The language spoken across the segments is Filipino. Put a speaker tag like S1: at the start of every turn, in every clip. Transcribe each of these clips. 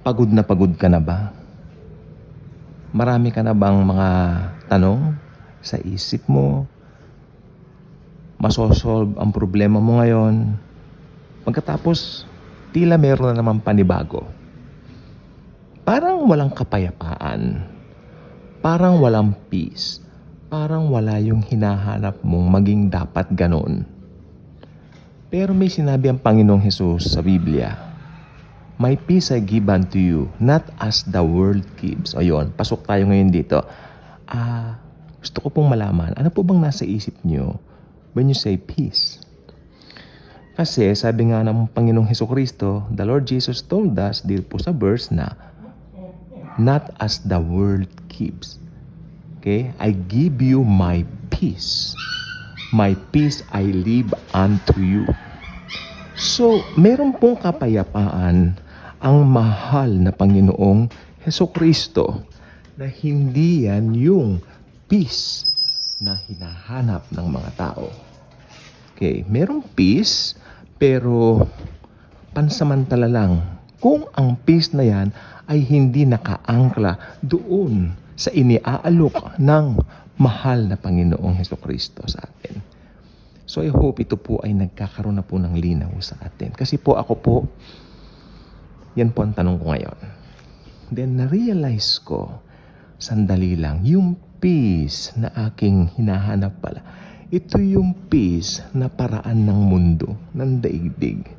S1: pagod ka na ba? Marami ka na bang mga tanong sa isip mo? Masosolve ang problema mo ngayon? Pagkatapos, tila meron na naman panibago. Parang walang kapayapaan. Parang walang peace. Parang wala yung hinahanap mong maging dapat ganoon. Pero may sinabi ang Panginoong Hesus sa Biblia, "My peace I give unto you, not as the world gives." O yun, pasok tayo ngayon dito. Gusto ko pong malaman, ano po bang nasa isip nyo when you say peace? Kasi sabi nga ng Panginoong Hesukristo, the Lord Jesus told us dito po sa verse na, "Not as the world gives." Okay? I give you my peace. My peace I leave unto you. So, meron pong kapayapaan ang mahal na Panginoong Hesukristo na hindi yan yung peace na hinahanap ng mga tao. Okay, merong peace pero pansamantala lang kung ang peace na yan ay hindi nakaangkla doon sa iniaalok ng mahal na Panginoong Hesukristo sa atin. So I hope ito po ay nagkakaroon na po ng linaw sa atin. Kasi po ako po, yan po ang tanong ko ngayon. Then na-realize ko, sandali lang, yung peace na aking hinahanap pala, ito yung peace na paraan ng mundo, ng daigdig.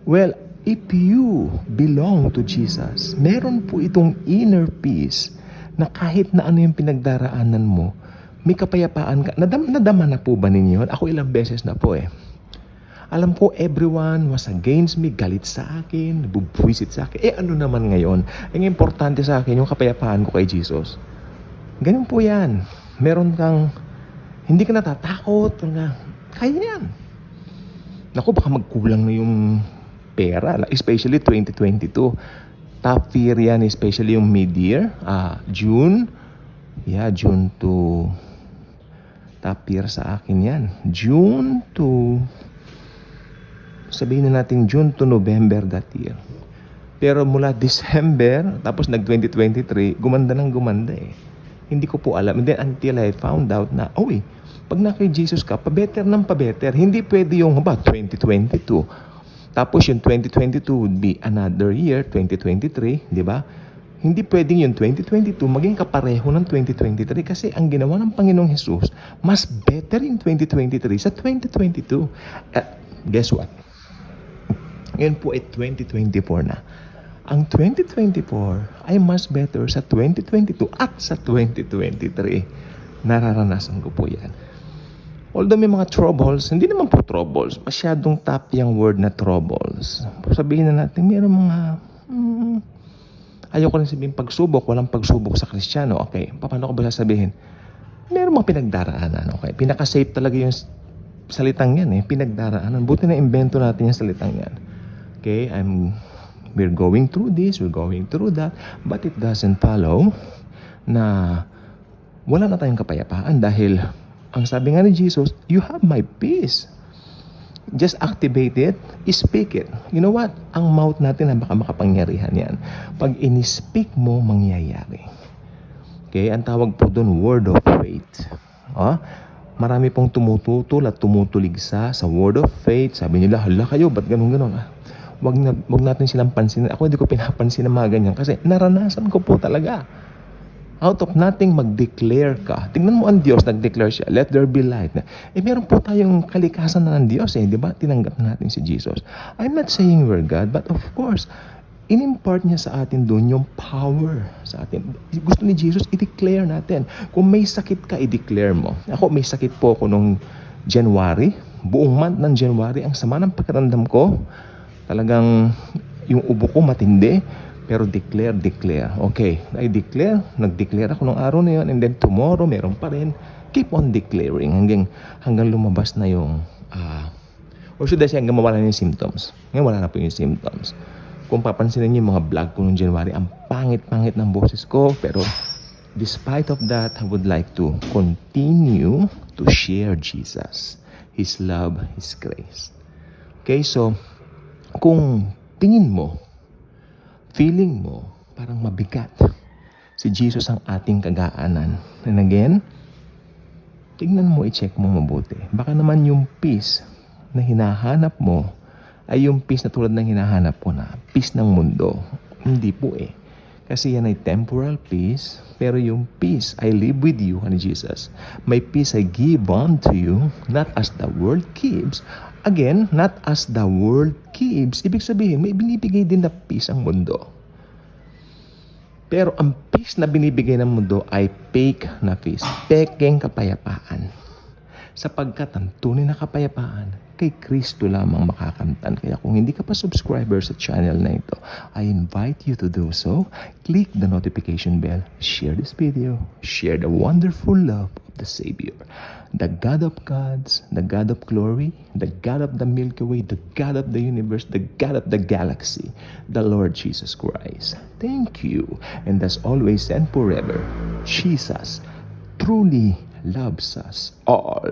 S1: Well, if you belong to Jesus, meron po itong inner peace na kahit na ano yung pinagdaraanan mo, may kapayapaan ka. Nadama na po ba ninyo? Ako ilang beses na po eh. Alam ko everyone was against me, galit sa akin, bubwisit sa akin. Ano naman ngayon? Ang importante sa akin, yung kapayapaan ko kay Jesus. Ganun po yan. Meron kang, hindi ka natatakot, kaya yan. Naku, baka magkulang na yung pera, especially 2022. Top year yan, especially yung mid-year, June. Yeah, June to top year sa akin yan. June to, sabihin na natin June to November that year. Pero mula December, tapos nag-2023, gumanda eh. Hindi ko po alam. And then until I found out na, pag na kay Jesus ka, pa-better ng pa-better. Hindi pwede yung 2022. Tapos yung 2022 would be another year, 2023, di ba? Hindi pwedeng yung 2022 maging kapareho ng 2023 kasi ang ginawa ng Panginoong Jesus, mas better in 2023 sa 2022. Guess what? Ngayon po ay 2024 na. Ang 2024 ay mas better sa 2022 at sa 2023. Nararanasan ko po yan. Although may mga troubles, hindi naman po troubles. Masyadong top yung word na troubles. Sabihin na natin, mayroong mga, ayoko rin sabihin pagsubok, walang pagsubok sa Kristiyano. Okay, paano ko ba sasabihin? Mayroong mga pinagdaraanan. Okay, pinaka-safe talaga yung salitang yan eh. Pinagdaraanan. Buti na invento natin yung salitang yan. Okay, we're going through this, we're going through that, but it doesn't follow na wala na tayong kapayapaan dahil ang sabi nga ni Jesus, you have my peace. Just activate it, speak it. You know what? Ang mouth natin ang baka makapangyarihan yan. Pag in-speak mo, mangyayari. Okay? Ang tawag po doon, word of faith. Marami pong tumututol at tumutuligsa sa word of faith. Sabi nila, hala kayo, ba't ganun-ganun? Wag natin silang pansinin. Ako hindi ko pinapansin ng mga ganyan kasi naranasan ko po talaga. Out of nothing, mag-declare ka. Tingnan mo ang Diyos, nag-declare siya, let there be light. Meron po tayong kalikasan na ng Diyos di ba? Tinanggap natin si Jesus. I'm not saying we're God, but of course, in-impart niya sa atin doon yung power sa atin. Gusto ni Jesus, i-declare natin. Kung may sakit ka, i-declare mo. Ako, may sakit po ako nung January. Buong month ng January, ang sama ng pakiramdam ko. Talagang yung ubo ko matindi. Pero declare. Okay, I declare, nag-declare ako ng araw na yun, and then tomorrow, meron pa rin. Keep on declaring hanggang lumabas na yung, or should I say, hanggang mawala na yung symptoms. Ngayon, wala na po yung symptoms. Kung papansinin niyo yung mga vlog ko noong January, ang pangit-pangit ng boses ko, pero despite of that, I would like to continue to share Jesus, His love, His grace. Okay, so, kung tingin mo, feeling mo parang mabigat, si Jesus ang ating kagaanan. And again, tignan mo, i-check mo mabuti. Baka naman yung peace na hinahanap mo ay yung peace na tulad ng hinahanap ko na peace ng mundo. Hindi po eh. Kasi yan ay temporal peace, pero yung peace I live with you, ani Jesus. My peace I give unto you, not as the world gives. Again, not as the world gives. Ibig sabihin, may binibigay din na peace ang mundo. Pero ang peace na binibigay ng mundo ay fake na peace. Pekeng kapayapaan. Sapagkat ang tunay na kapayapaan, kay Kristo lamang makakamtan. Kaya kung hindi ka pa subscriber sa channel na ito, I invite you to do so. Click the notification bell, share this video, share the wonderful love of the Savior, the God of gods, the God of glory, the God of the Milky Way, the God of the universe, the God of the galaxy, the Lord Jesus Christ. Thank you. And as always and forever, Jesus truly loves us all.